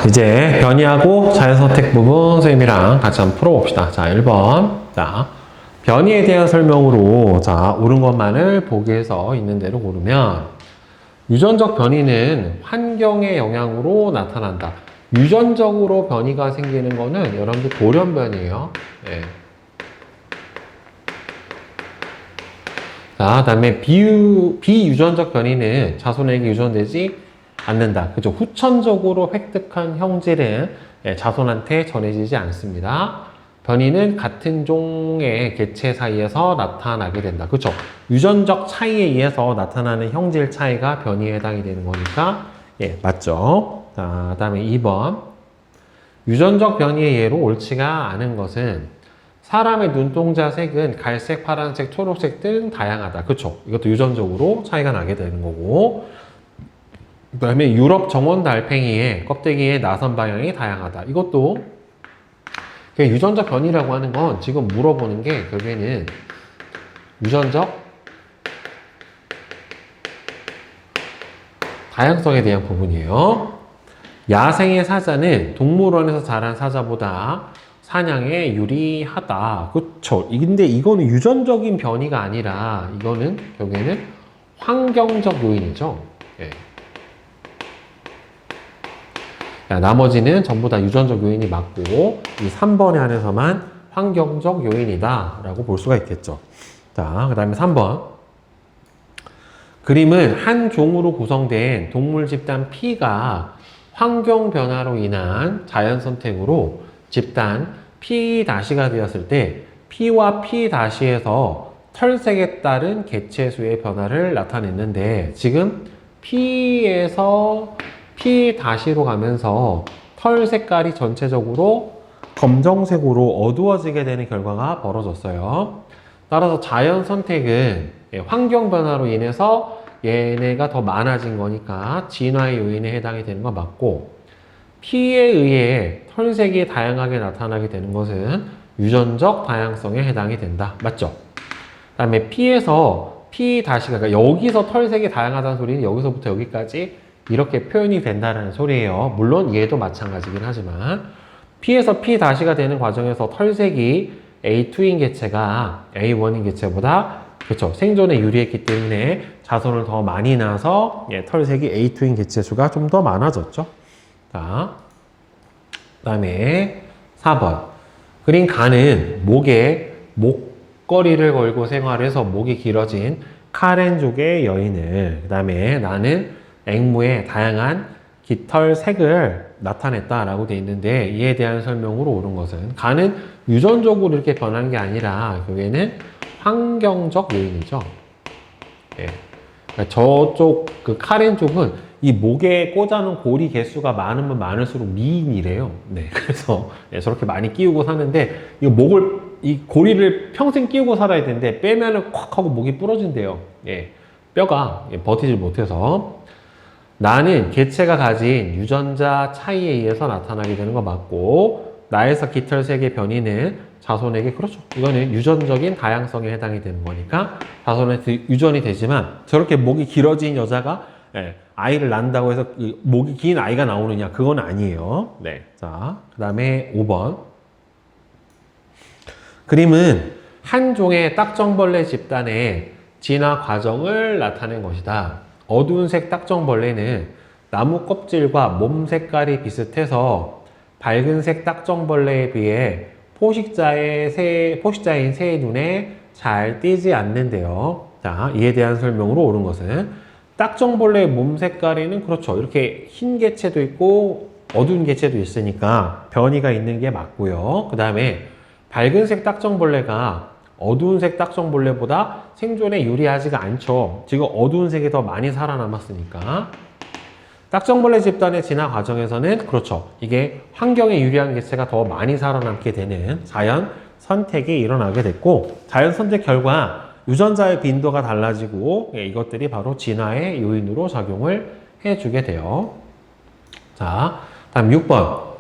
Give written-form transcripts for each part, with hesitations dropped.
이제 변이하고 자연선택 부분 선생님이랑 같이 한번 풀어봅시다. 자, 1번. 자, 변이에 대한 설명으로, 자, 옳은 것만을 보기에서 있는 대로 고르면, 유전적 변이는 환경의 영향으로 나타난다. 유전적으로 변이가 생기는 거는 여러분들 돌연변이에요. 네. 자, 그 다음에 비유전적 변이는 자손에게 유전되지 않는다. 그죠? 후천적으로 획득한 형질은 자손한테 전해지지 않습니다. 변이는 같은 종의 개체 사이에서 나타나게 된다. 그렇죠? 유전적 차이에 의해서 나타나는 형질 차이가 변이에 해당이 되는 거니까 맞죠? 자, 그다음에 2번. 유전적 변이의 예로 옳지가 않은 것은 사람의 눈동자 색은 갈색, 파란색, 초록색 등 다양하다. 그렇죠? 이것도 유전적으로 차이가 나게 되는 거고. 그 다음에 유럽 정원 달팽이의 껍데기의 나선 방향이 다양하다. 이것도 유전적 변이라고 하는 건 지금 물어보는 게 결국에는 유전적 다양성에 대한 부분이에요. 야생의 사자는 동물원에서 자란 사자보다 사냥에 유리하다. 그렇죠. 근데 이거는 유전적인 변이가 아니라 이거는 결국에는 환경적 요인이죠. 예. 나머지는 전부 다 유전적 요인이 맞고 이 3번에 한해서만 환경적 요인이다 라고 볼 수가 있겠죠. 자, 그 다음에 3번. 그림은 한 종으로 구성된 동물 집단 P가 환경 변화로 인한 자연 선택으로 집단 P-가 되었을 때 P와 P-에서 털색에 따른 개체 수의 변화를 나타냈는데 지금 P에서 P-로 가면서 털 색깔이 전체적으로 검정색으로 어두워지게 되는 결과가 벌어졌어요. 따라서 자연 선택은 환경 변화로 인해서 얘네가 더 많아진 거니까 진화의 요인에 해당이 되는 거 맞고, P에 의해 털색이 다양하게 나타나게 되는 것은 유전적 다양성에 해당이 된다. 맞죠? 그 다음에 P에서 그러니까 여기서 털색이 다양하다는 소리는 여기서부터 여기까지 이렇게 표현이 된다는 소리예요. 물론 얘도 마찬가지긴 하지만 P에서 P-가 되는 과정에서 털색이 A2인 개체가 A1인 개체보다 그렇죠. 생존에 유리했기 때문에 자손을 더 많이 낳아서 털색이 A2인 개체 수가 좀 더 많아졌죠. 자, 그 다음에 4번. 그린 가는 목에 목걸이를 걸고 생활해서 목이 길어진 카렌족의 여인을, 그 다음에 나는 앵무의 다양한 깃털 색을 나타냈다라고 되어 있는데 이에 대한 설명으로 옳은 것은 가는 유전적으로 이렇게 변한 게 아니라 그게는 환경적 요인이죠. 예. 그러니까 저쪽 그 카렌 쪽은 이 목에 꽂아놓은 고리 개수가 많으면 많을수록 미인이래요. 네. 그래서 저렇게 많이 끼우고 사는데 이 고리를 평생 끼우고 살아야 되는데 빼면은 콱 하고 목이 부러진대요. 예. 뼈가 버티질 못해서. 나는 개체가 가진 유전자 차이에 의해서 나타나게 되는 거 맞고, 나에서 깃털색의 변이는 자손에게, 그렇죠. 이거는 유전적인 다양성에 해당이 되는 거니까 자손한테 유전이 되지만 저렇게 목이 길어진 여자가 아이를 낳는다고 해서 목이 긴 아이가 나오느냐, 그건 아니에요. 네. 자, 그 다음에 5번. 그림은 한 종의 딱정벌레 집단의 진화 과정을 나타낸 것이다. 어두운 색 딱정벌레는 나무 껍질과 몸 색깔이 비슷해서 밝은 색 딱정벌레에 비해 포식자인 새의 눈에 잘 띄지 않는데요. 자, 이에 대한 설명으로 옳은 것은 딱정벌레의 몸 색깔에는 그렇죠. 이렇게 흰 개체도 있고 어두운 개체도 있으니까 변이가 있는 게 맞고요. 그 다음에 밝은 색 딱정벌레가 어두운 색 딱정벌레보다 생존에 유리하지가 않죠. 지금 어두운 색이 더 많이 살아남았으니까. 딱정벌레 집단의 진화 과정에서는 그렇죠. 이게 환경에 유리한 개체가 더 많이 살아남게 되는 자연 선택이 일어나게 됐고, 자연 선택 결과 유전자의 빈도가 달라지고 이것들이 바로 진화의 요인으로 작용을 해주게 돼요. 자, 다음 6번.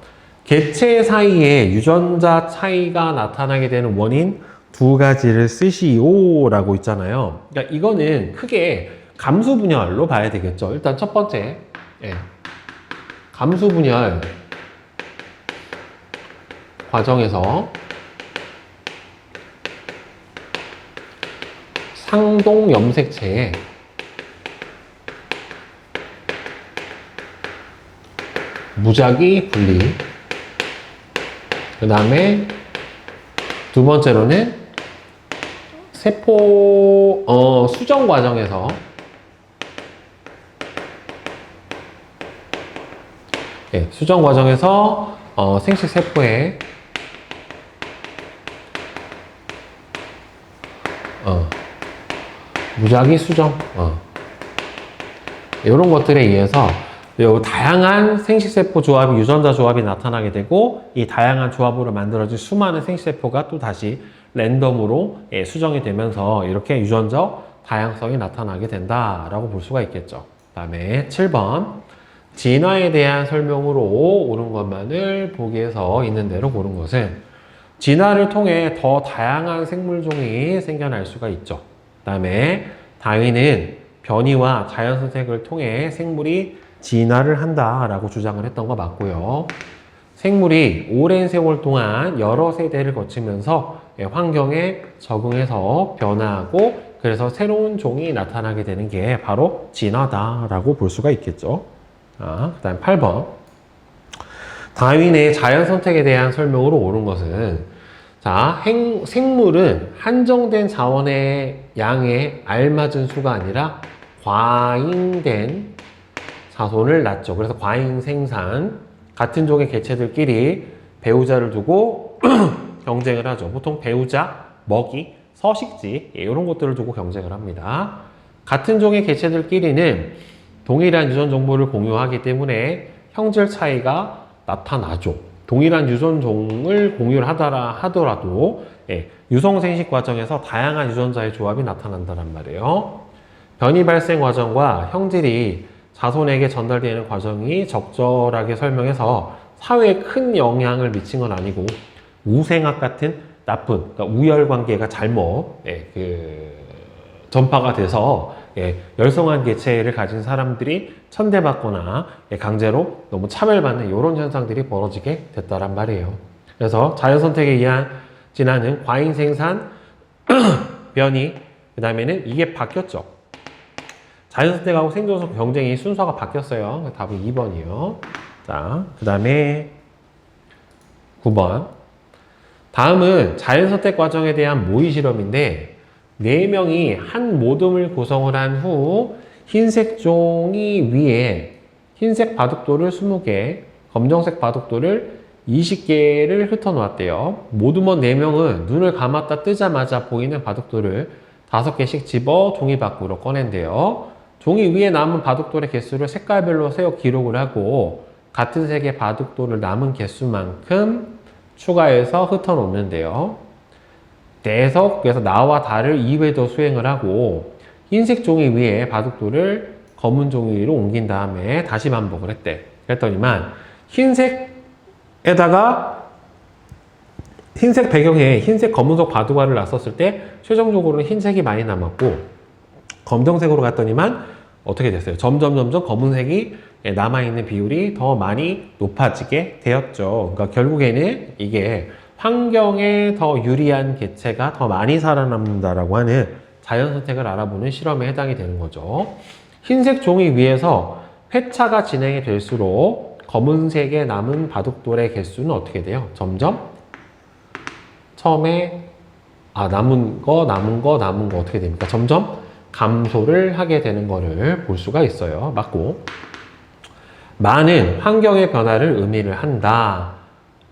개체 사이에 유전자 차이가 나타나게 되는 원인 두 가지를 쓰시오 라고 있잖아요. 그러니까 이거는 크게 감수 분열로 봐야 되겠죠. 일단 첫 번째, 감수 분열. 과정에서 상동 염색체에 무작위 분리, 그 다음에 두 번째로는 세포 수정 과정에서 수정 과정에서 생식 세포에 무작위 수정 이런 것들에 의해서 다양한 생식세포 조합이, 유전자 조합이 나타나게 되고, 이 다양한 조합으로 만들어진 수많은 생식세포가 또 다시 랜덤으로 수정이 되면서 이렇게 유전적 다양성이 나타나게 된다라고 볼 수가 있겠죠. 그 다음에 7번. 진화에 대한 설명으로 옳은 것만을 보기에서 있는 대로 고른 것은 진화를 통해 더 다양한 생물종이 생겨날 수가 있죠. 그 다음에 다윈은 변이와 자연선택을 통해 생물이 진화를 한다라고 주장을 했던 거 맞고요. 생물이 오랜 세월 동안 여러 세대를 거치면서 환경에 적응해서 변화하고, 그래서 새로운 종이 나타나게 되는 게 바로 진화다라고 볼 수가 있겠죠. 그 다음 8번. 다윈의 자연선택에 대한 설명으로 옳은 것은, 생물은 한정된 자원의 양에 알맞은 수가 아니라 과잉된 자손을 낳죠. 그래서 과잉 생산, 같은 종의 개체들끼리 배우자를 두고 경쟁을 하죠. 보통 배우자, 먹이, 서식지 이런 것들을 두고 경쟁을 합니다. 같은 종의 개체들끼리는 동일한 유전 정보를 공유하기 때문에 형질 차이가 나타나죠. 동일한 유전종을 공유를 하더라도 유성생식 과정에서 다양한 유전자의 조합이 나타난다는 말이에요. 변이 발생 과정과 형질이 자손에게 전달되는 과정이 적절하게 설명해서 사회에 큰 영향을 미친 건 아니고, 우생학 같은 나쁜, 그러니까 우열 관계가 잘못 전파가 돼서 열성한 개체를 가진 사람들이 천대받거나 강제로 너무 차별받는 이런 현상들이 벌어지게 됐다란 말이에요. 그래서 자연선택에 의한 진화는 과잉 생산, 변이, 그 다음에는 이게 바뀌었죠. 자연선택하고 생존 경쟁이 순서가 바뀌었어요. 답은 2번이요. 자, 그 다음에 9번. 다음은 자연선택 과정에 대한 모의 실험인데, 4명이 한 모듬을 구성을 한 후 흰색 종이 위에 흰색 바둑돌을 20개, 검정색 바둑돌을 20개를 흩어놓았대요. 모두먼 4명은 눈을 감았다 뜨자마자 보이는 바둑돌을 5개씩 집어 종이 밖으로 꺼낸대요. 종이 위에 남은 바둑돌의 개수를 색깔별로 세어 기록을 하고, 같은 색의 바둑돌을 남은 개수만큼 추가해서 흩어놓는데요. 그래서 나와 달을 2회 더 수행을 하고, 흰색 종이 위에 바둑돌을 검은 종이 위로 옮긴 다음에 다시 반복을 했대. 그랬더니만 흰색에다가 흰색 배경에 흰색 검은색 바둑알을 놨었을 때 최종적으로는 흰색이 많이 남았고, 검정색으로 갔더니만 어떻게 됐어요? 점점 검은색이 남아있는 비율이 더 많이 높아지게 되었죠. 그러니까 결국에는 이게 환경에 더 유리한 개체가 더 많이 살아남는다라고 하는 자연선택을 알아보는 실험에 해당이 되는 거죠. 흰색 종이 위에서 회차가 진행이 될수록 검은색에 남은 바둑돌의 개수는 어떻게 돼요? 점점 처음에 남은 거 어떻게 됩니까? 점점 감소를 하게 되는 거를 볼 수가 있어요. 맞고, 많은 환경의 변화를 의미를 한다.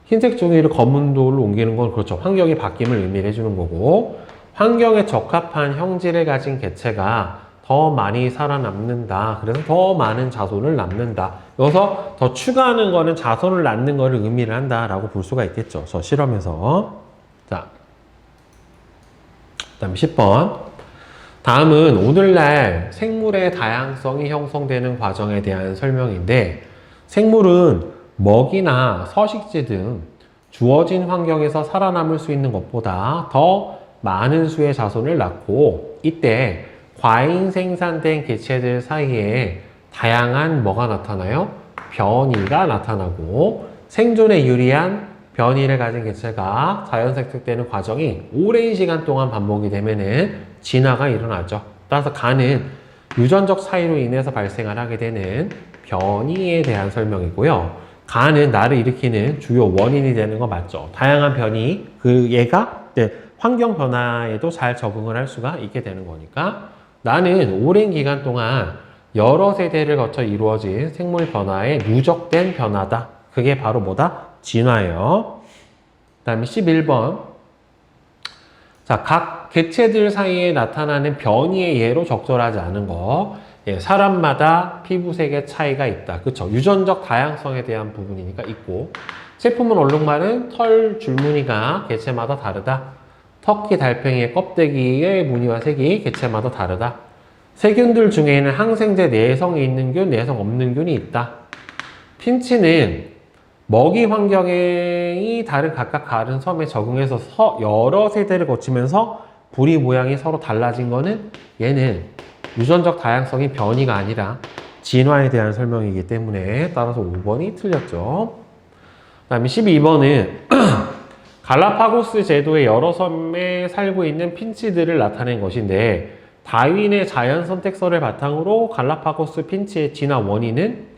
흰색 종이를 검은 돌로 옮기는 건 그렇죠. 환경이 바뀜을 의미를 해주는 거고, 환경에 적합한 형질을 가진 개체가 더 많이 살아남는다. 그래서 더 많은 자손을 낳는다. 여기서 더 추가하는 거는 자손을 낳는 거를 의미를 한다라고 볼 수가 있겠죠. 저 실험에서. 자, 그 다음 10번. 다음은 오늘날 생물의 다양성이 형성되는 과정에 대한 설명인데, 생물은 먹이나 서식지 등 주어진 환경에서 살아남을 수 있는 것보다 더 많은 수의 자손을 낳고, 이때 과잉 생산된 개체들 사이에 다양한 뭐가 나타나요? 변이가 나타나고, 생존에 유리한 변이를 가진 개체가 자연 생성되는 과정이 오랜 시간 동안 반복이 되면은 진화가 일어나죠. 따라서 가는 유전적 차이로 인해서 발생을 하게 되는 변이에 대한 설명이고요. 가는 나를 일으키는 주요 원인이 되는 거 맞죠? 다양한 변이, 얘가 환경 변화에도 잘 적응을 할 수가 있게 되는 거니까 나는 오랜 기간 동안 여러 세대를 거쳐 이루어진 생물 변화에 누적된 변화다. 그게 바로 뭐다? 진화예요. 그 다음에 11번. 자, 각 개체들 사이에 나타나는 변이의 예로 적절하지 않은 거. 예, 사람마다 피부색의 차이가 있다. 그쵸? 유전적 다양성에 대한 부분이니까 있고. 세포문 얼룩말은 털 줄무늬가 개체마다 다르다. 터키 달팽이의 껍데기의 무늬와 색이 개체마다 다르다. 세균들 중에는 항생제 내성이 있는 균, 내성 없는 균이 있다. 핀치는 먹이 환경이 각각 다른 섬에 적응해서 여러 세대를 거치면서 부리 모양이 서로 달라진 거는 얘는 유전적 다양성이 변이가 아니라 진화에 대한 설명이기 때문에 따라서 5번이 틀렸죠. 그 다음에 12번은 갈라파고스 제도의 여러 섬에 살고 있는 핀치들을 나타낸 것인데 다윈의 자연 선택설을 바탕으로 갈라파고스 핀치의 진화 원인은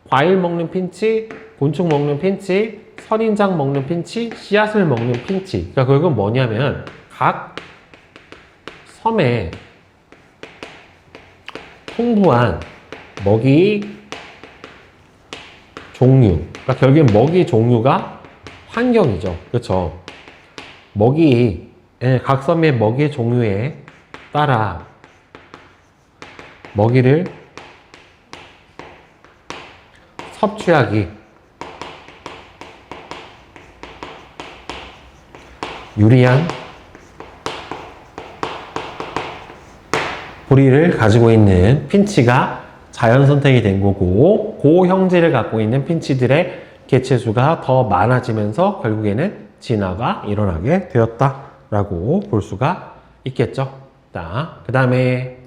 과일 먹는 핀치, 곤충 먹는 핀치, 선인장 먹는 핀치, 씨앗을 먹는 핀치. 그러니까 그건 뭐냐면 각 섬에 풍부한 먹이 종류. 그러니까 결국엔 먹이 종류가 환경이죠. 그렇죠? 각 섬의 먹이 종류에 따라 먹이를 섭취하기 유리한 부리를 가지고 있는 핀치가 자연 선택이 된 거고, 그 형질을 갖고 있는 핀치들의 개체수가 더 많아지면서 결국에는 진화가 일어나게 되었다라고 볼 수가 있겠죠. 그 다음에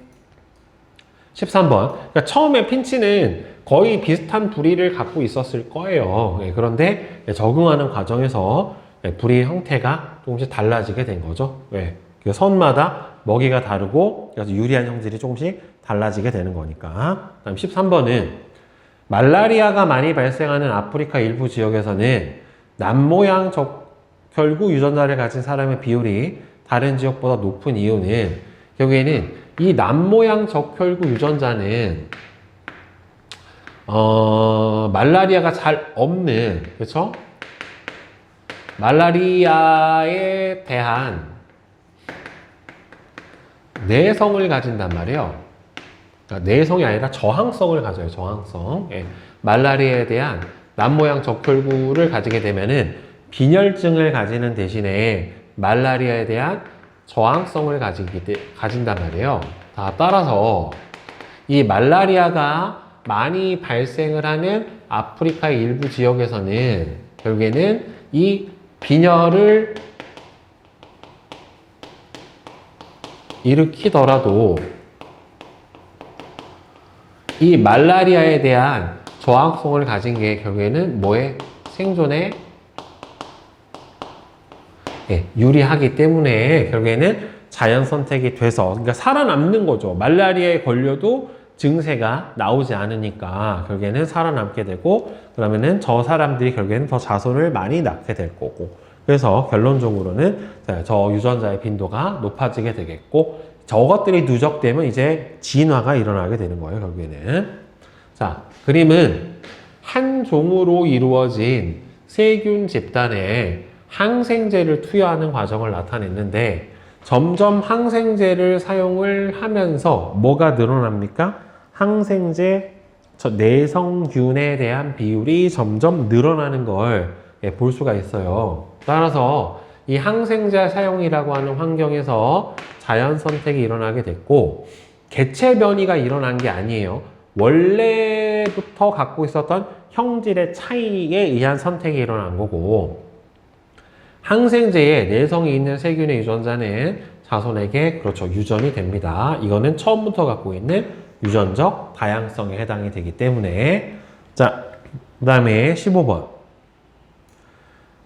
13번. 그러니까 처음에 핀치는 거의 비슷한 부리를 갖고 있었을 거예요. 그런데 적응하는 과정에서 부리의 형태가 조금씩 달라지게 된 거죠. 그 선마다 먹이가 다르고 그래서 유리한 형질이 조금씩 달라지게 되는 거니까. 그다음 13번은 말라리아가 많이 발생하는 아프리카 일부 지역에서는 남모양 적혈구 유전자를 가진 사람의 비율이 다른 지역보다 높은 이유는 결국에는 이 남모양 적혈구 유전자는 말라리아가 잘 없는, 그렇죠? 말라리아에 대한 내성을 가진단 말이에요. 그러니까 내성이 아니라 저항성을 가져요. 저항성. 말라리아에 대한 남모양 적혈구를 가지게 되면은 빈혈증을 가지는 대신에 말라리아에 대한 저항성을 가진단 말이에요. 따라서 이 말라리아가 많이 발생을 하는 아프리카의 일부 지역에서는 결국에는 이 빈혈을 일으키더라도 이 말라리아에 대한 저항성을 가진 게 결국에는 생존에 유리하기 때문에 결국에는 자연 선택이 돼서, 그러니까 살아남는 거죠. 말라리아에 걸려도 증세가 나오지 않으니까 결국에는 살아남게 되고, 그러면은 저 사람들이 결국에는 더 자손을 많이 낳게 될 거고, 그래서 결론적으로는 저 유전자의 빈도가 높아지게 되겠고, 저것들이 누적되면 이제 진화가 일어나게 되는 거예요, 결국에는. 자, 그림은 한 종으로 이루어진 세균 집단에 항생제를 투여하는 과정을 나타냈는데, 점점 항생제를 사용을 하면서 뭐가 늘어납니까? 항생제 내성균에 대한 비율이 점점 늘어나는 걸 볼 수가 있어요. 따라서 이 항생제 사용이라고 하는 환경에서 자연 선택이 일어나게 됐고, 개체 변이가 일어난 게 아니에요. 원래부터 갖고 있었던 형질의 차이에 의한 선택이 일어난 거고, 항생제에 내성이 있는 세균의 유전자는 자손에게 유전이 됩니다. 이거는 처음부터 갖고 있는 유전적 다양성에 해당이 되기 때문에. 자, 그 다음에 15번.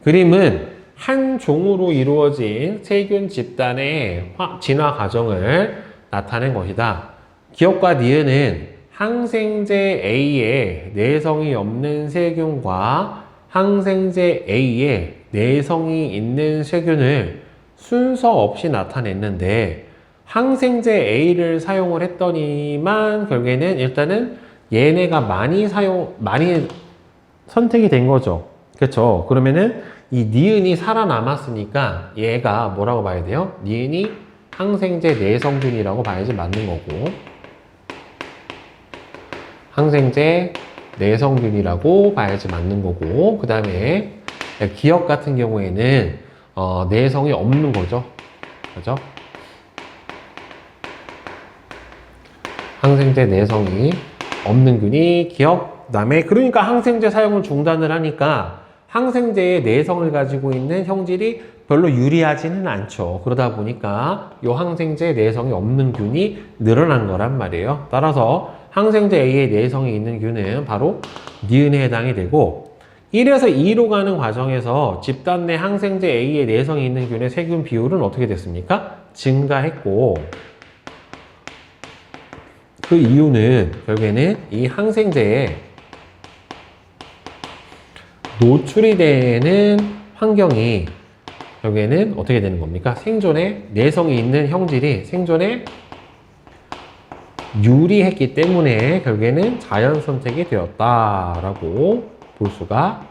그림은 한 종으로 이루어진 세균 집단의 진화 과정을 나타낸 것이다. 기억과 니은은 항생제 A에 내성이 없는 세균과 항생제 A에 내성이 있는 세균을 순서 없이 나타냈는데 항생제 A를 사용을 했더니만 결국에는 일단은 얘네가 많이 선택이 된 거죠. 그렇죠? 그러면은 이 니은이 살아남았으니까 얘가 뭐라고 봐야 돼요? 니은이 항생제 내성균이라고 봐야지 맞는 거고, 항생제 내성균이라고 봐야지 맞는 거고, 그 다음에 기억 같은 경우에는 내성이 없는 거죠. 그죠? 항생제 내성이 없는 균이 기억. 그 다음에 그러니까 항생제 사용을 중단을 하니까 항생제의 내성을 가지고 있는 형질이 별로 유리하지는 않죠. 그러다 보니까 이 항생제 내성이 없는 균이 늘어난 거란 말이에요. 따라서 항생제 A의 내성이 있는 균은 바로 니은에 해당이 되고, 1에서 2로 가는 과정에서 집단 내 항생제 A의 내성이 있는 균의 세균 비율은 어떻게 됐습니까? 증가했고, 그 이유는 결국에는 이 항생제에 노출이 되는 환경이 결국에는 어떻게 되는 겁니까? 생존에 내성이 있는 형질이 생존에 유리했기 때문에 결국에는 자연 선택이 되었다라고 볼 수가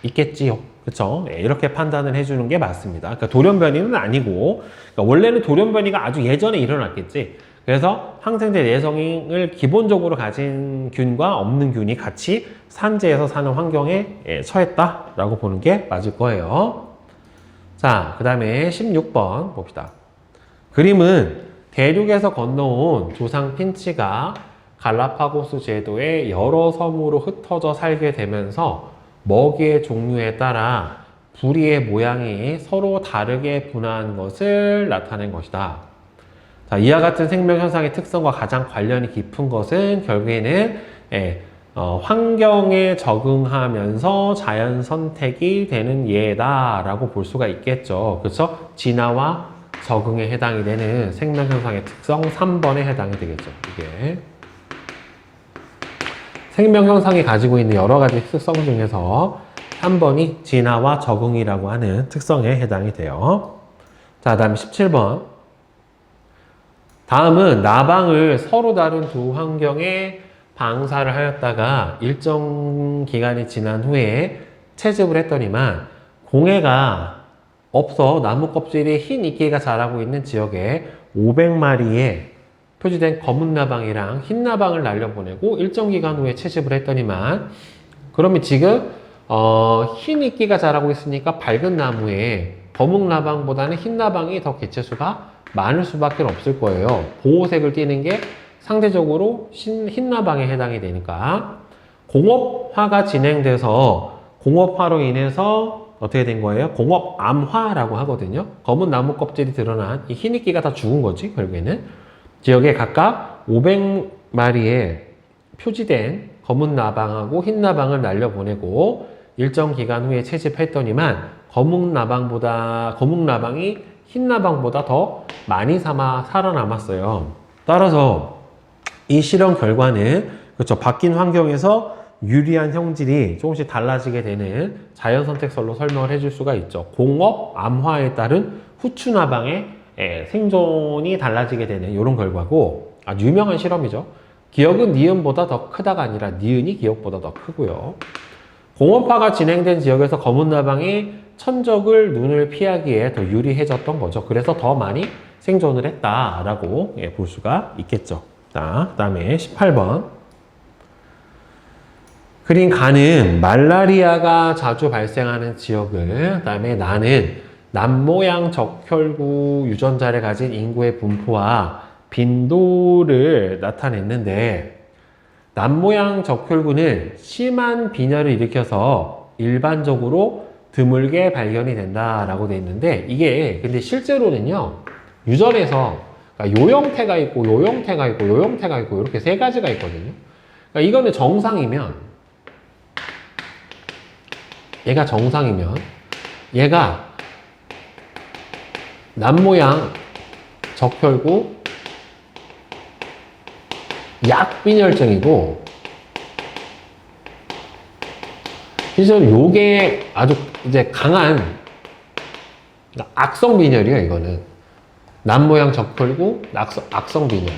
있겠지요. 그쵸? 네, 이렇게 판단을 해주는 게 맞습니다. 그러니까 돌연변이는 아니고, 그러니까 원래는 돌연변이가 아주 예전에 일어났겠지. 그래서 항생제 내성을 기본적으로 가진 균과 없는 균이 같이 산재에서 사는 환경에 처했다라고 보는 게 맞을 거예요. 자, 그 다음에 16번 봅시다. 그림은 대륙에서 건너온 조상 핀치가 갈라파고스 제도의 여러 섬으로 흩어져 살게 되면서 먹이의 종류에 따라 부리의 모양이 서로 다르게 분화한 것을 나타낸 것이다. 자, 이와 같은 생명현상의 특성과 가장 관련이 깊은 것은 결국에는 환경에 적응하면서 자연 선택이 되는 예다라고 볼 수가 있겠죠. 그래서 진화와 적응에 해당이 되는 생명현상의 특성 3번에 해당이 되겠죠. 이게 생명현상이 가지고 있는 여러 가지 특성 중에서 3번이 진화와 적응이라고 하는 특성에 해당이 돼요. 자, 다음 17번. 다음은 나방을 서로 다른 두 환경에 방사를 하였다가 일정 기간이 지난 후에 채집을 했더니만 공해가 없어 나무 껍질에 흰 이끼가 자라고 있는 지역에 500마리의 표시된 검은 나방이랑 흰 나방을 날려보내고 일정 기간 후에 채집을 했더니만, 그러면 지금 흰 이끼가 자라고 있으니까 밝은 나무에 검은 나방보다는 흰 나방이 더 개체수가 많을 수밖에 없을 거예요. 보호색을 띠는 게 상대적으로 흰 나방에 해당이 되니까. 공업화가 진행돼서 공업화로 인해서 어떻게 된 거예요? 공업암화라고 하거든요. 검은 나무 껍질이 드러난 이 흰이끼가 다 죽은 거지, 결국에는. 지역에 각각 500마리의 표지된 검은 나방하고 흰 나방을 날려보내고 일정 기간 후에 채집했더니만 검은 나방이 흰 나방보다 더 많이 살아남았어요. 따라서 이 실험 결과는 그렇죠, 바뀐 환경에서 유리한 형질이 조금씩 달라지게 되는 자연 선택설로 설명을 해줄 수가 있죠. 공업 암화에 따른 후추 나방의 생존이 달라지게 되는 이런 결과고, 아주 유명한 실험이죠. 기억은 니은보다 더 크다가 아니라 니은이 기억보다 더 크고요. 공업화가 진행된 지역에서 검은 나방이 천적을 눈을 피하기에 더 유리해졌던 거죠. 그래서 더 많이 생존을 했다라고 볼 수가 있겠죠. 자, 그 다음에 18번. 그린 가는 말라리아가 자주 발생하는 지역을, 그 다음에 나는 남모양 적혈구 유전자를 가진 인구의 분포와 빈도를 나타냈는데, 남모양 적혈구는 심한 빈혈을 일으켜서 일반적으로 드물게 발견이 된다라고 되어 있는데, 이게 근데 실제로는요, 유전에서 그러니까 요 형태가 있고 요 형태가 있고 요 형태가 있고 이렇게 세 가지가 있거든요. 그러니까 이거는 정상이면 얘가 정상이면 얘가 남모양 적혈구 약빈혈증이고, 실제로 요게 아주 이제 강한 악성 빈혈이에요. 이거는 남모양 적혈구 악성 빈혈.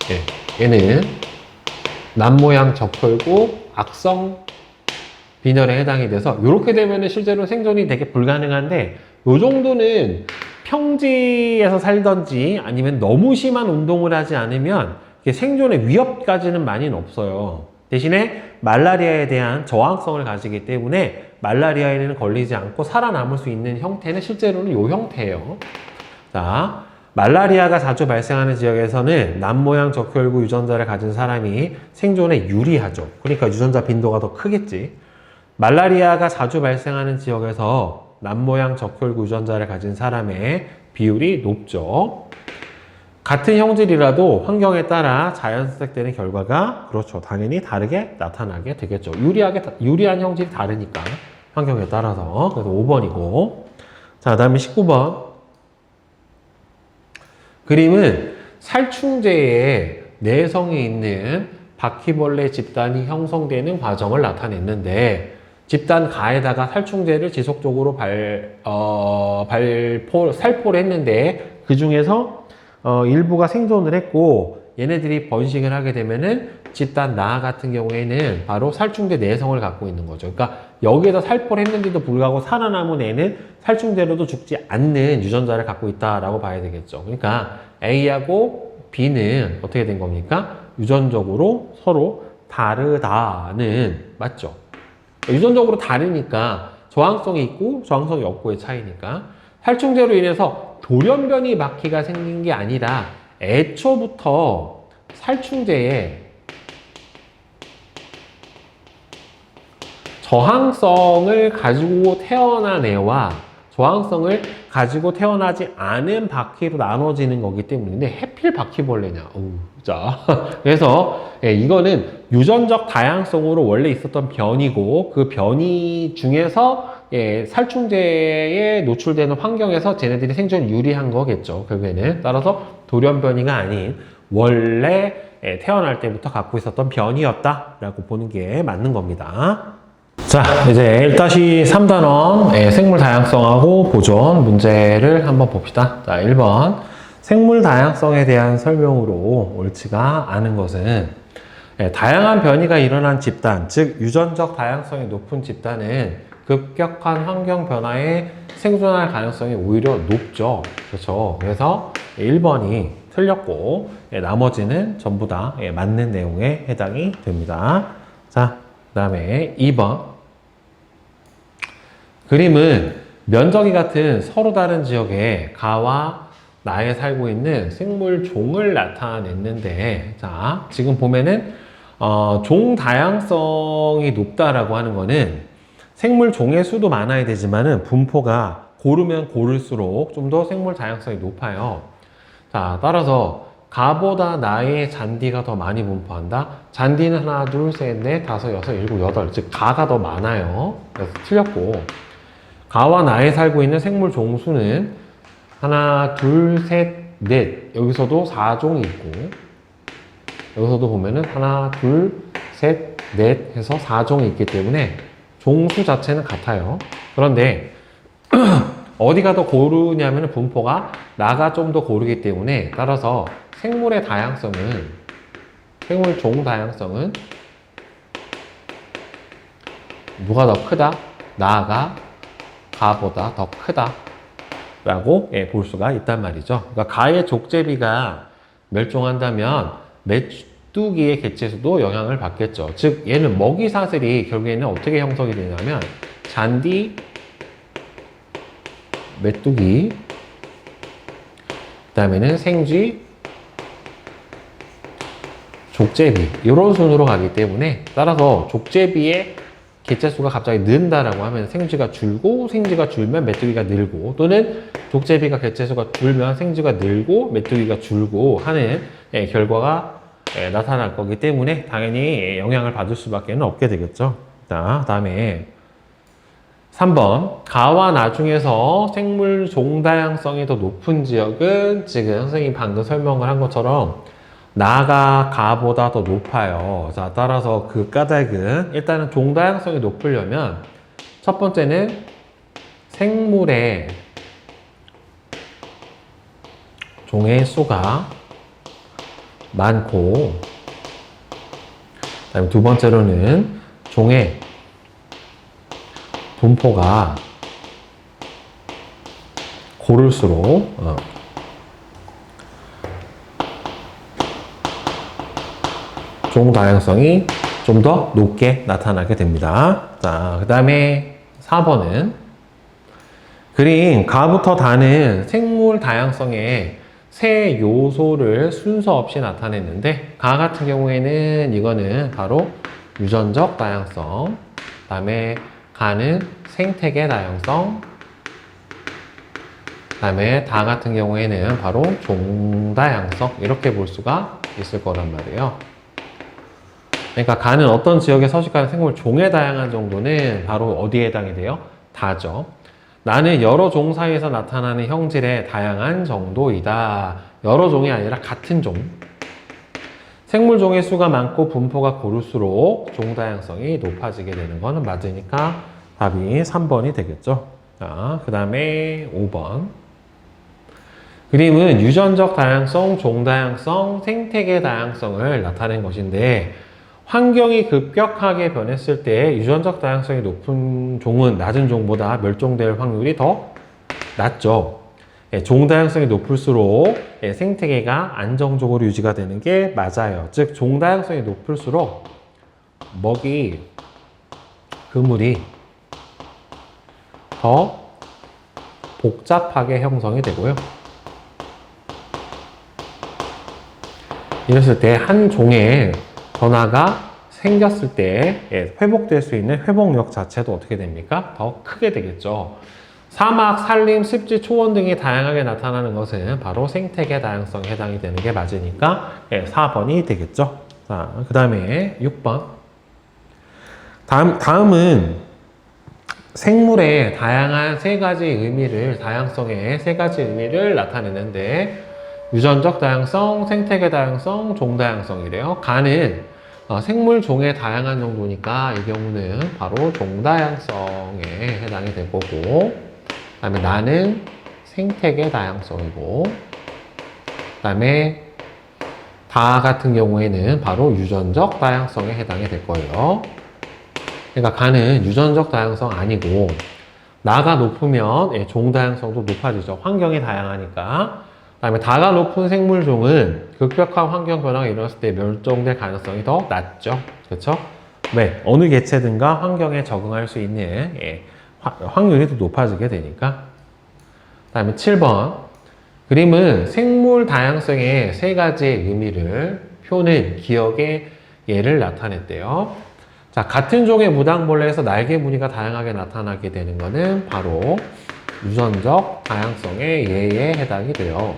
네, 얘는 남모양 적혈구 악성 빈혈에 해당이 돼서, 이렇게 되면은 실제로 생존이 되게 불가능한데, 요 정도는 평지에서 살던지 아니면 너무 심한 운동을 하지 않으면 생존의 위협까지는 많이는 없어요. 대신에 말라리아에 대한 저항성을 가지기 때문에 말라리아에는 걸리지 않고 살아남을 수 있는 형태는 실제로는 이 형태예요. 자, 말라리아가 자주 발생하는 지역에서는 남모양 적혈구 유전자를 가진 사람이 생존에 유리하죠. 그러니까 유전자 빈도가 더 크겠지. 말라리아가 자주 발생하는 지역에서 남모양 적혈구 유전자를 가진 사람의 비율이 높죠. 같은 형질이라도 환경에 따라 자연스색되는 결과가 그렇죠. 당연히 다르게 나타나게 되겠죠. 유리한 형질이 다르니까 환경에 따라서. 그래서 5번이고. 자, 다음에 19번. 그림은 살충제에 내성이 있는 바퀴벌레 집단이 형성되는 과정을 나타냈는데, 집단 가에다가 살충제를 지속적으로 살포를 했는데, 그 중에서 일부가 생존을 했고, 얘네들이 번식을 하게 되면은 집단 나 같은 경우에는 바로 살충제 내성을 갖고 있는 거죠. 그러니까 여기에다 살포를 했는데도 불구하고 살아남은 애는 살충제로도 죽지 않는 유전자를 갖고 있다라고 봐야 되겠죠. 그러니까 A하고 B는 어떻게 된 겁니까? 유전적으로 서로 다르다는, 맞죠? 유전적으로 다르니까 저항성이 있고 저항성이 없고의 차이니까. 살충제로 인해서 돌연변이 바퀴가 생긴 게 아니라 애초부터 살충제에 저항성을 가지고 태어난 애와 저항성을 가지고 태어나지 않은 바퀴로 나눠지는 거기 때문에, 해필 바퀴벌레냐. 자, 그래서 이거는 유전적 다양성으로 원래 있었던 변이고, 그 변이 중에서 살충제에 노출되는 환경에서 쟤네들이 생존 유리한 거겠죠. 결국에는. 따라서 돌연변이가 아닌 원래 태어날 때부터 갖고 있었던 변이였다라고 보는 게 맞는 겁니다. 자, 이제 1-3단원 생물 다양성하고 보존 문제를 한번 봅시다. 자, 1번. 생물 다양성에 대한 설명으로 옳지가 않은 것은, 다양한 변이가 일어난 집단, 즉 유전적 다양성이 높은 집단은 급격한 환경 변화에 생존할 가능성이 오히려 높죠. 그렇죠. 그래서 1번이 틀렸고, 나머지는 전부 다 맞는 내용에 해당이 됩니다. 자, 그 다음에 2번. 그림은 면적이 같은 서로 다른 지역에 가와 나에 살고 있는 생물 종을 나타냈는데, 자, 지금 보면은 종 다양성이 높다라고 하는 거는 생물 종의 수도 많아야 되지만은 분포가 고르면 고를수록 좀 더 생물 다양성이 높아요. 자, 따라서 가보다 나의 잔디가 더 많이 분포한다. 잔디는 하나, 둘, 셋, 넷, 다섯, 여섯, 일곱, 여덟. 즉 가가 더 많아요. 그래서 틀렸고, 가와 나에 살고 있는 생물 종수는 하나, 둘, 셋, 넷. 여기서도 4종이 있고, 여기서도 보면은 하나, 둘, 셋, 넷 해서 4종이 있기 때문에 종수 자체는 같아요. 그런데 어디가 더 고르냐면 분포가 나가 좀 더 고르기 때문에, 따라서 생물의 다양성은, 생물 종 다양성은 누가 더 크다? 나가 가보다 더 크다 라고 볼 수가 있단 말이죠. 그러니까 가의 족제비가 멸종한다면 메뚜기의 개체수도 영향을 받겠죠. 즉 얘는 먹이 사슬이 결국에는 어떻게 형성이 되냐면 잔디, 메뚜기, 그 다음에는 생쥐, 족제비, 이런 순으로 가기 때문에, 따라서 족제비의 개체수가 갑자기 는다라고 하면 생쥐가 줄고, 생쥐가 줄면 메뚜기가 늘고, 또는 족제비가 개체수가 줄면 생쥐가 늘고 메뚜기가 줄고 하는 결과가 나타날 거기 때문에 당연히 영향을 받을 수밖에 없게 되겠죠. 자, 다음에 3번. 가와 나 중에서 생물 종다양성이 더 높은 지역은 지금 선생님이 방금 설명을 한 것처럼 나가 가보다 더 높아요. 자, 따라서 그 까닭은 일단은 종다양성이 높으려면 첫 번째는 생물의 종의 수가 많고, 그다음에 두 번째로는 종의 분포가 고를수록 종 다양성이 좀 더 높게 나타나게 됩니다. 자, 그 다음에 4번은 그림 가부터 다는 생물 다양성의 세 요소를 순서 없이 나타냈는데, 가 같은 경우에는 이거는 바로 유전적 다양성, 그 다음에 가는 생태계 다양성, 그 다음에 다 같은 경우에는 바로 종다양성, 이렇게 볼 수가 있을 거란 말이에요. 그러니까 가는 어떤 지역에 서식하는 생물 종의 다양한 정도는 바로 어디에 해당이 돼요? 다죠. 나는 여러 종 사이에서 나타나는 형질의 다양한 정도이다. 여러 종이 아니라 같은 종. 생물 종의 수가 많고 분포가 고를수록 종 다양성이 높아지게 되는 거는 맞으니까 답이 3번이 되겠죠. 자, 그 다음에 5번. 그림은 유전적 다양성, 종 다양성, 생태계 다양성을 나타낸 것인데, 환경이 급격하게 변했을 때 유전적 다양성이 높은 종은 낮은 종보다 멸종될 확률이 더 낮죠. 종 다양성이 높을수록 생태계가 안정적으로 유지가 되는 게 맞아요. 즉, 종 다양성이 높을수록 먹이, 그물이 더 복잡하게 형성이 되고요. 이랬을 때 한 종의 변화가 생겼을 때 회복될 수 있는 회복력 자체도 어떻게 됩니까? 더 크게 되겠죠. 사막, 산림, 습지, 초원 등이 다양하게 나타나는 것은 바로 생태계 다양성에 해당이 되는 게 맞으니까 4번이 되겠죠. 자, 그 다음에 6번. 다음은 생물의 다양한 세 가지 의미를, 다양성의 세 가지 의미를 나타내는데, 유전적 다양성, 생태계 다양성, 종 다양성이래요. 가는 생물 종의 다양한 정도니까 이 경우는 바로 종 다양성에 해당이 될 거고, 그 다음에 나는 생태계 다양성이고, 그 다음에 다 같은 경우에는 바로 유전적 다양성에 해당이 될 거예요. 그러니까 가는 유전적 다양성 아니고, 나가 높으면 종 다양성도 높아지죠. 환경이 다양하니까. 그 다음에 다가 높은 생물종은 급격한 환경 변화가 일어났을 때 멸종될 가능성이 더 낮죠. 그렇죠? 왜? 어느 개체든가 환경에 적응할 수 있는 확률이 더 높아지게 되니까. 그 다음에 7번. 그림은 생물 다양성의 세 가지의 의미를 표는 기억의 예를 나타냈대요. 자, 같은 종의 무당벌레에서 날개 무늬가 다양하게 나타나게 되는 것은 바로 유전적 다양성의 예에 해당이 돼요.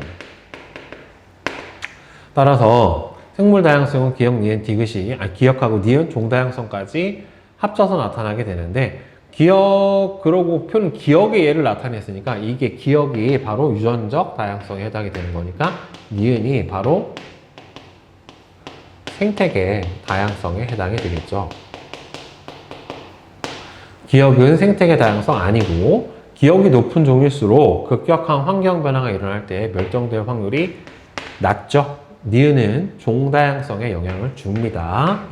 따라서 생물 다양성은 기억, 니은, 디귿이, 기억하고 니은, 종 다양성까지 합쳐서 나타나게 되는데, 그러고 표는 기억의 예를 나타냈으니까 이게 기억이 바로 유전적 다양성에 해당이 되는 거니까 니은이 바로 생태계 다양성에 해당이 되겠죠. 기억은 생태계 다양성 아니고, 기억이 높은 종일수록 급격한 환경 변화가 일어날 때 멸종될 확률이 낮죠. 니은은 종 다양성에 영향을 줍니다.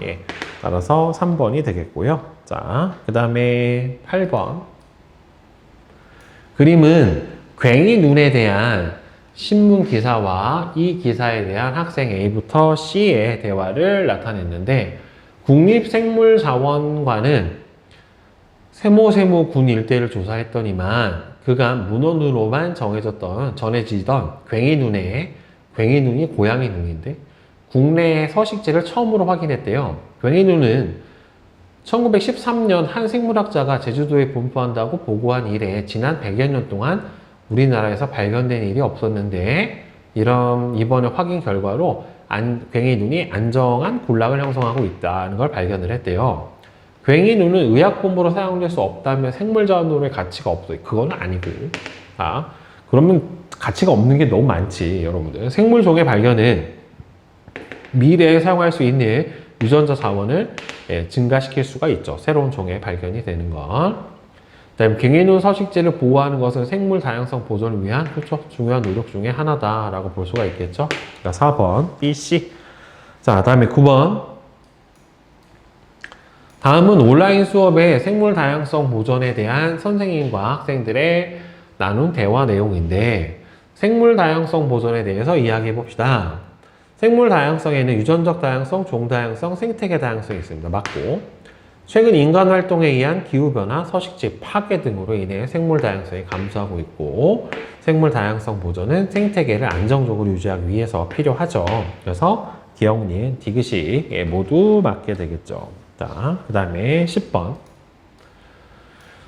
따라서 3번이 되겠고요. 자, 그 다음에 8번. 그림은 괭이 눈에 대한 신문 기사와 이 기사에 대한 학생 A부터 C의 대화를 나타냈는데, 국립생물자원관은 세모세모 군 일대를 조사했더니만 그간 문헌으로만 전해지던 괭이 눈이 고양이 눈인데 국내의 서식지를 처음으로 확인했대요. 괭이 눈은 1913년 한 생물학자가 제주도에 분포한다고 보고한 이래 지난 100여 년 동안 우리나라에서 발견된 일이 없었는데, 이런 이번에 확인 결과로 괭이눈이 안정한 군락을 형성하고 있다는 걸 발견을 했대요. 괭이눈은 의약품으로 사용될 수 없다면 생물자원으로의 가치가 없어요. 그건 아니고. 그러면 가치가 없는 게 너무 많지, 여러분들. 생물종의 발견은 미래에 사용할 수 있는 유전자 자원을 증가시킬 수가 있죠. 새로운 종의 발견이 되는 건. 그다음에 괭이눈 서식지를 보호하는 것은 생물 다양성 보존을 위한 중요한 노력 중에 하나다라고 볼 수가 있겠죠. 그러니까 4번 B, C. 자, 다음에 9번. 다음은 온라인 수업의 생물 다양성 보존에 대한 선생님과 학생들의 나눈 대화 내용인데, 생물 다양성 보존에 대해서 이야기해 봅시다. 생물 다양성에는 유전적 다양성, 종 다양성, 생태계 다양성이 있습니다. 맞고, 최근 인간 활동에 의한 기후변화, 서식지 파괴 등으로 인해 생물 다양성이 감소하고 있고, 생물 다양성 보존은 생태계를 안정적으로 유지하기 위해서 필요하죠. 그래서 기억, 니은, 디귿이 모두 맞게 되겠죠. 자, 그 다음에 10번.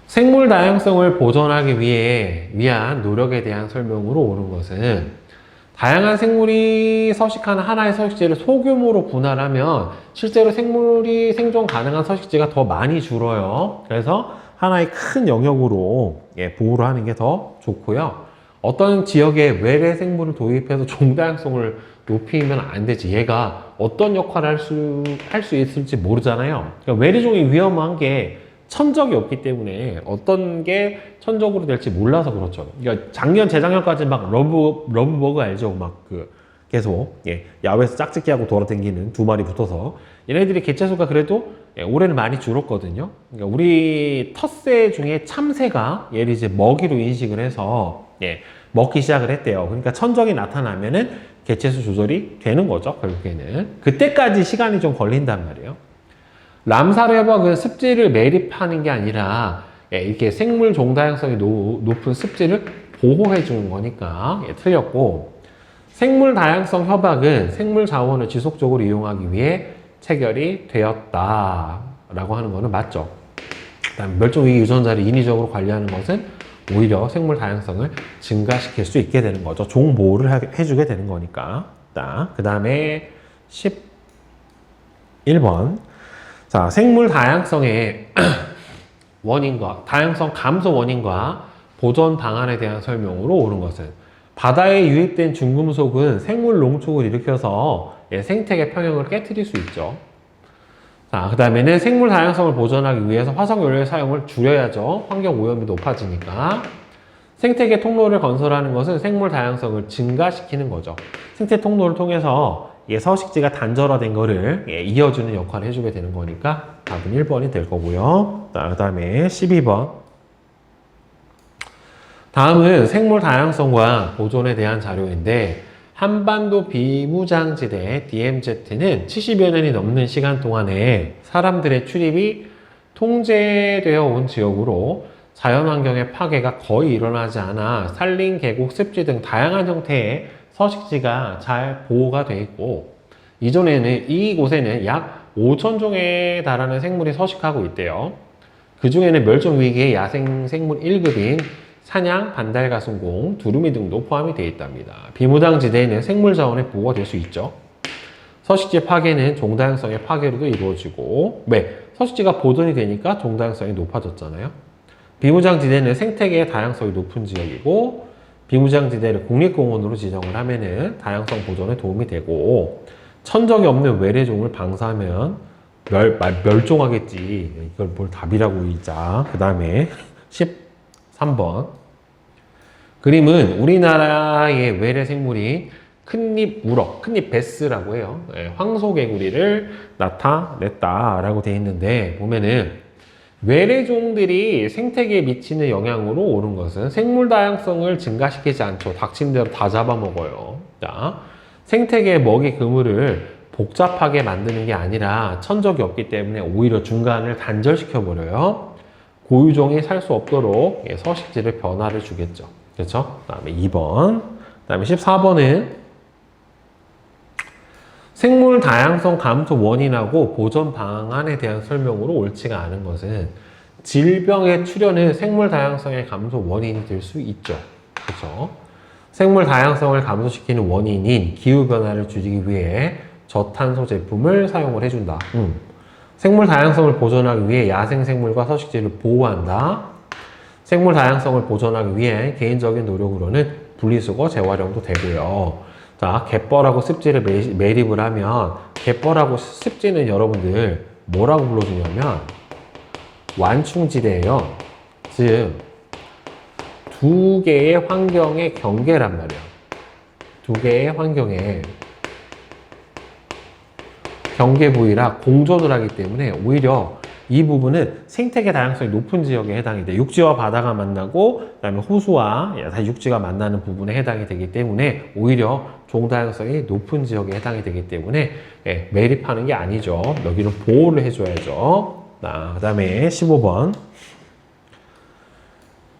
생물 다양성을 보존하기 위한 노력에 대한 설명으로 옳은 것은, 다양한 생물이 서식하는 하나의 서식지를 소규모로 분할하면 실제로 생물이 생존 가능한 서식지가 더 많이 줄어요. 그래서 하나의 큰 영역으로 보호를 하는 게 더 좋고요. 어떤 지역에 외래 생물을 도입해서 종 다양성을 높이면 안 되지. 얘가 어떤 역할을 할 수 있을지 모르잖아요. 그러니까 외래종이 위험한 게 천적이 없기 때문에 어떤 게 천적으로 될지 몰라서 그렇죠. 그러니까 작년, 재작년까지 막 러브버그 알죠? 막 계속, 야외에서 짝짓기하고 돌아다니는 두 마리 붙어서. 얘네들이 개체수가 그래도 올해는 많이 줄었거든요. 그러니까 우리 텃새 중에 참새가 얘를 이제 먹이로 인식을 해서, 먹기 시작을 했대요. 그러니까 천적이 나타나면은 개체수 조절이 되는 거죠, 결국에는. 그때까지 시간이 좀 걸린단 말이에요. 람사르 협약은 습지를 매립하는 게 아니라 이렇게 생물 종 다양성이 높은 습지를 보호해 주는 거니까 틀렸고, 생물 다양성 협약은 생물 자원을 지속적으로 이용하기 위해 체결이 되었다라고 하는 거는 맞죠. 그다음 멸종위기 유전자를 인위적으로 관리하는 것은 오히려 생물 다양성을 증가시킬 수 있게 되는 거죠. 종 보호를 해주게 되는 거니까. 그 다음에 11번. 자, 생물 다양성의 원인과 다양성 감소 원인과 보존 방안에 대한 설명으로 옳은 것은, 바다에 유입된 중금속은 생물 농축을 일으켜서 생태계 평형을 깨트릴 수 있죠. 자, 그 다음에는 생물 다양성을 보존하기 위해서 화석 연료의 사용을 줄여야죠. 환경 오염이 높아지니까. 생태계 통로를 건설하는 것은 생물 다양성을 증가시키는 거죠. 생태 통로를 통해서 서식지가 단절화된 거를 이어주는 역할을 해주게 되는 거니까 답은 1번이 될 거고요. 그 다음에 12번. 다음은 생물 다양성과 보존에 대한 자료인데, 한반도 비무장지대 DMZ는 70여 년이 넘는 시간 동안에 사람들의 출입이 통제되어 온 지역으로 자연환경의 파괴가 거의 일어나지 않아 산림, 계곡, 습지 등 다양한 형태의 서식지가 잘 보호가 되어 있고, 이전에는 이곳에는 약 5,000종에 달하는 생물이 서식하고 있대요. 그 중에는 멸종위기의 야생 생물 1급인 사냥, 반달가슴공, 두루미 등도 포함이 되어 있답니다. 비무장지대에는 생물 자원의 보호가 될 수 있죠. 서식지 파괴는 종다양성의 파괴로도 이루어지고, 왜? 서식지가 보존이 되니까 종다양성이 높아졌잖아요. 비무장지대는 생태계의 다양성이 높은 지역이고, 비무장지대를 국립공원으로 지정을 하면은 다양성 보존에 도움이 되고, 천적이 없는 외래종을 방사하면 멸종하겠지. 이걸 뭘 답이라고 읽자. 그 다음에 13번. 그림은 우리나라의 외래 생물인 큰잎 우럭, 큰잎 베스라고 해요. 황소개구리를 나타냈다라고 되어 있는데, 보면은 외래종들이 생태계에 미치는 영향으로 옳은 것은 생물 다양성을 증가시키지 않죠. 닥친 대로 다 잡아먹어요. 자, 생태계의 먹이 그물을 복잡하게 만드는 게 아니라 천적이 없기 때문에 오히려 중간을 단절시켜버려요. 고유종이 살 수 없도록 서식지를 변화를 주겠죠. 그렇죠? 그 다음에 2번. 그 다음에 14번은 생물 다양성 감소 원인하고 보존 방안에 대한 설명으로 옳지가 않은 것은, 질병의 출현은 생물 다양성의 감소 원인이 될 수 있죠. 그렇죠? 생물 다양성을 감소시키는 원인인 기후변화를 줄이기 위해 저탄소 제품을 사용을 해준다. 생물 다양성을 보존하기 위해 야생생물과 서식지를 보호한다. 생물 다양성을 보존하기 위해 개인적인 노력으로는 분리수거 재활용도 되고요. 자, 갯벌하고 습지를 매립을 하면 갯벌하고 습지는 여러분들 뭐라고 불러주냐면 완충지대예요. 즉, 두 개의 환경의 경계란 말이에요. 두 개의 환경의 경계 부위라 공존을 하기 때문에 오히려 이 부분은 생태계 다양성이 높은 지역에 해당이 돼. 육지와 바다가 만나고 그다음에 호수와 육지가 만나는 부분에 해당이 되기 때문에 오히려 종 다양성이 높은 지역에 해당이 되기 때문에 매립하는 게 아니죠. 여기는 보호를 해줘야죠. 그다음에 15번.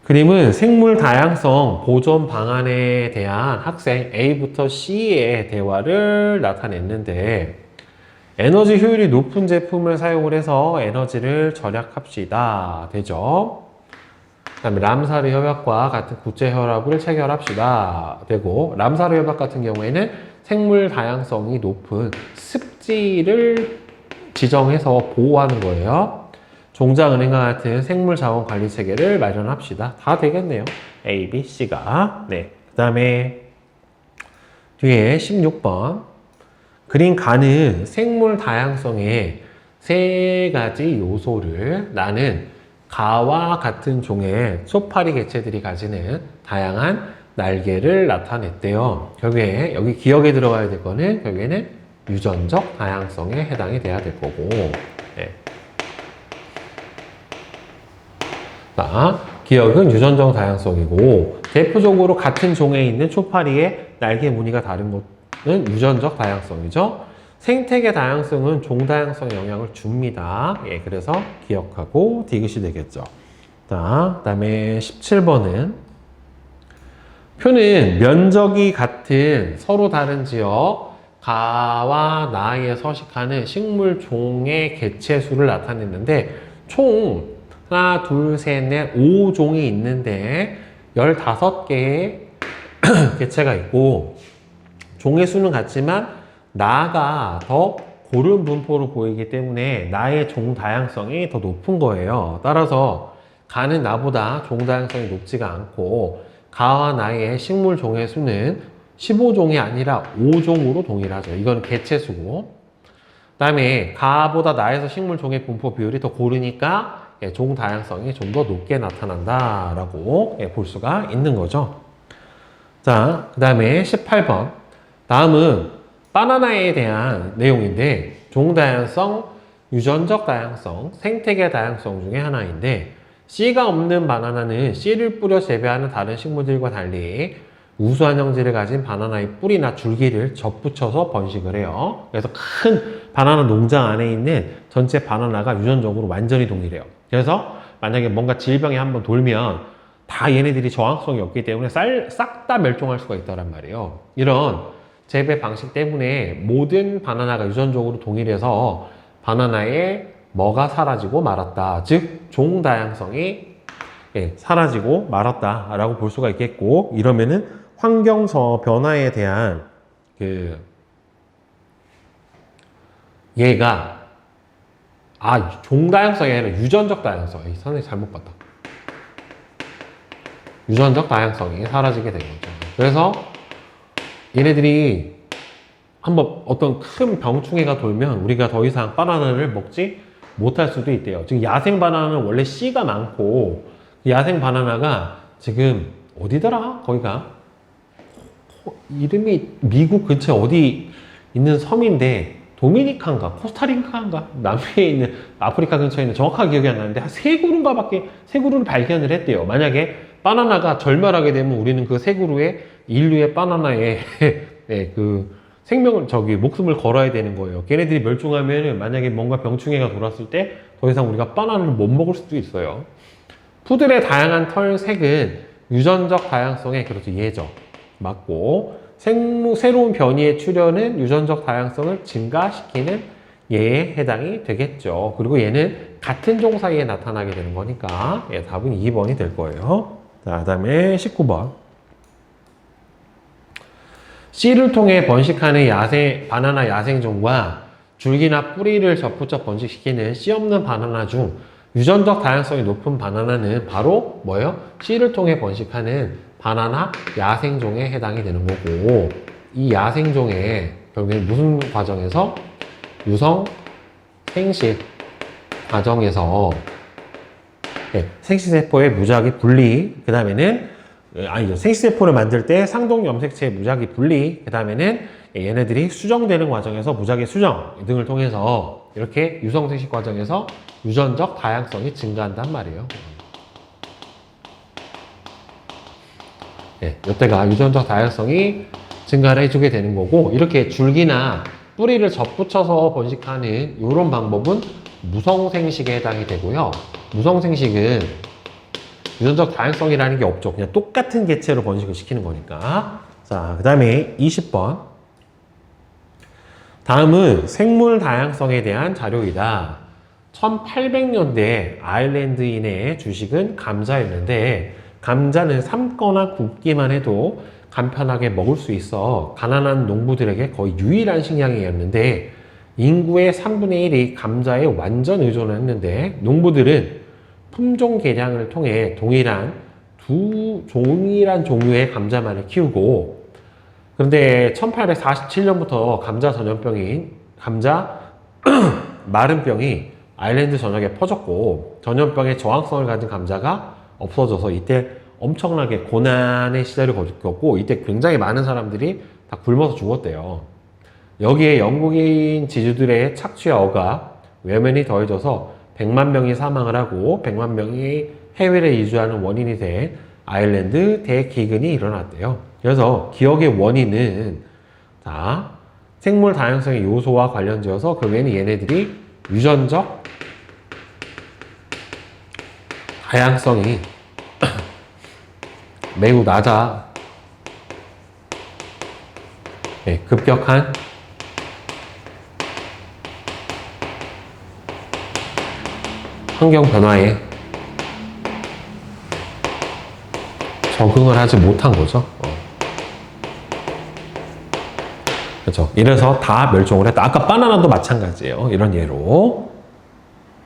그림은 생물 다양성 보존 방안에 대한 학생 A부터 C의 대화를 나타냈는데 에너지 효율이 높은 제품을 사용을 해서 에너지를 절약합시다. 되죠? 그 다음에 람사르 협약과 같은 국제 협약을 체결합시다. 되고 람사르 협약 같은 경우에는 생물 다양성이 높은 습지를 지정해서 보호하는 거예요. 종자은행과 같은 생물 자원 관리 체계를 마련합시다. 다 되겠네요. A, B, C가. 네. 그 다음에 뒤에 16번. 그린 가는 생물 다양성의 세 가지 요소를 나는 가와 같은 종의 초파리 개체들이 가지는 다양한 날개를 나타냈대요. 결국에 여기 기억에 들어가야 될 거는 결국에는 유전적 다양성에 해당이 돼야 될 거고. 네. 자, 기억은 유전적 다양성이고 대표적으로 같은 종에 있는 초파리의 날개 무늬가 다른 것은 유전적 다양성이죠. 생태계 다양성은 종 다양성에 영향을 줍니다. 그래서 기억하고 디귿이 되겠죠. 자, 그다음에 17번은 표는 면적이 같은 서로 다른 지역 가와 나에 서식하는 식물 종의 개체 수를 나타냈는데 총 하나, 둘, 셋, 넷, 5종이 있는데 15개의 개체가 있고 종의 수는 같지만 나가 더 고른 분포로 보이기 때문에 나의 종 다양성이 더 높은 거예요. 따라서 가는 나보다 종 다양성이 높지가 않고 가와 나의 식물 종의 수는 15종이 아니라 5종으로 동일하죠. 이건 개체 수고. 그 다음에 가보다 나에서 식물 종의 분포 비율이 더 고르니까 종 다양성이 좀 더 높게 나타난다라고 볼 수가 있는 거죠. 자, 그 다음에 18번. 다음은 바나나에 대한 내용인데 종 다양성, 유전적 다양성, 생태계 다양성 중에 하나인데 씨가 없는 바나나는 씨를 뿌려 재배하는 다른 식물들과 달리 우수한 형질을 가진 바나나의 뿌리나 줄기를 접붙여서 번식을 해요. 그래서 큰 바나나 농장 안에 있는 전체 바나나가 유전적으로 완전히 동일해요. 그래서 만약에 뭔가 질병이 한번 돌면 다 얘네들이 저항성이 없기 때문에 싹 다 멸종할 수가 있다란 말이에요. 이런 재배 방식 때문에 모든 바나나가 유전적으로 동일해서 바나나의 뭐가 사라지고 말았다. 즉, 종 다양성이 사라지고 말았다라고 볼 수가 있겠고, 이러면은 환경 변화에 대한 얘가 종 다양성이 아니라 유전적 다양성. 선생님 잘못 봤다. 유전적 다양성이 사라지게 된 거죠. 그래서 얘네들이 한번 어떤 큰 병충해가 돌면 우리가 더 이상 바나나를 먹지 못할 수도 있대요. 지금 야생 바나나는 원래 씨가 많고 야생 바나나가 지금 어디더라? 거기가 이름이 미국 근처 어디 있는 섬인데 도미니카인가 코스타리카인가 남미에 있는 아프리카 근처에 있는 정확하게 기억이 안 나는데 한 3그루를 발견을 했대요. 만약에 바나나가 절멸하게 되면 우리는 그 3그루의 인류의 바나나에 생명을 목숨을 걸어야 되는 거예요. 걔네들이 멸종하면 만약에 뭔가 병충해가 돌았을 때 더 이상 우리가 바나나를 못 먹을 수도 있어요. 푸들의 다양한 털 색은 유전적 다양성에 그렇죠 예죠. 맞고 새로운 변이의 출현은 유전적 다양성을 증가시키는 예에 해당이 되겠죠. 그리고 얘는 같은 종 사이에 나타나게 되는 거니까 답은 2번이 될 거예요. 자, 그 다음에 19번. 씨를 통해 번식하는 바나나 야생종과 줄기나 뿌리를 접붙여 번식시키는 씨 없는 바나나 중 유전적 다양성이 높은 바나나는 바로 뭐예요? 씨를 통해 번식하는 바나나 야생종에 해당이 되는 거고, 이 야생종에 결국엔 무슨 과정에서? 유성 생식 과정에서 생식세포의 무작위 분리, 그 다음에는 아니죠, 생식세포를 만들 때 상동 염색체의 무작위 분리, 그 다음에는 얘네들이 수정되는 과정에서 무작위 수정 등을 통해서 이렇게 유성 생식 과정에서 유전적 다양성이 증가한단 말이에요. 이때가 유전적 다양성이 증가를 해주게 되는 거고, 이렇게 줄기나 뿌리를 접붙여서 번식하는 이런 방법은 무성생식에 해당이 되고요. 무성생식은 유전적 다양성이라는 게 없죠. 그냥 똑같은 개체로 번식을 시키는 거니까. 자, 그 다음에 20번. 다음은 생물 다양성에 대한 자료이다. 1800년대 아일랜드인의 주식은 감자였는데, 감자는 삶거나 굽기만 해도 간편하게 먹을 수 있어 가난한 농부들에게 거의 유일한 식량이었는데, 인구의 3분의 1이 감자에 완전 의존을 했는데, 농부들은 품종 개량을 통해 동일한 종류의 감자만을 키우고, 그런데 1847년부터 감자 전염병인 감자 마른병이 아일랜드 전역에 퍼졌고, 전염병에 저항성을 가진 감자가 없어져서 이때 엄청나게 고난의 시대를 겪었고, 이때 굉장히 많은 사람들이 다 굶어서 죽었대요. 여기에 영국인 지주들의 착취와 억압, 외면이 더해져서 100만 명이 사망을 하고 100만 명이 해외를 이주하는 원인이 된 아일랜드 대기근이 일어났대요. 그래서 기억의 원인은 생물 다양성의 요소와 관련지어서 결국에는 얘네들이 유전적 다양성이 매우 낮아 급격한 환경 변화에 적응을 하지 못한 거죠. 그렇죠. 이래서 다 멸종을 했다. 아까 바나나도 마찬가지예요. 이런 예로.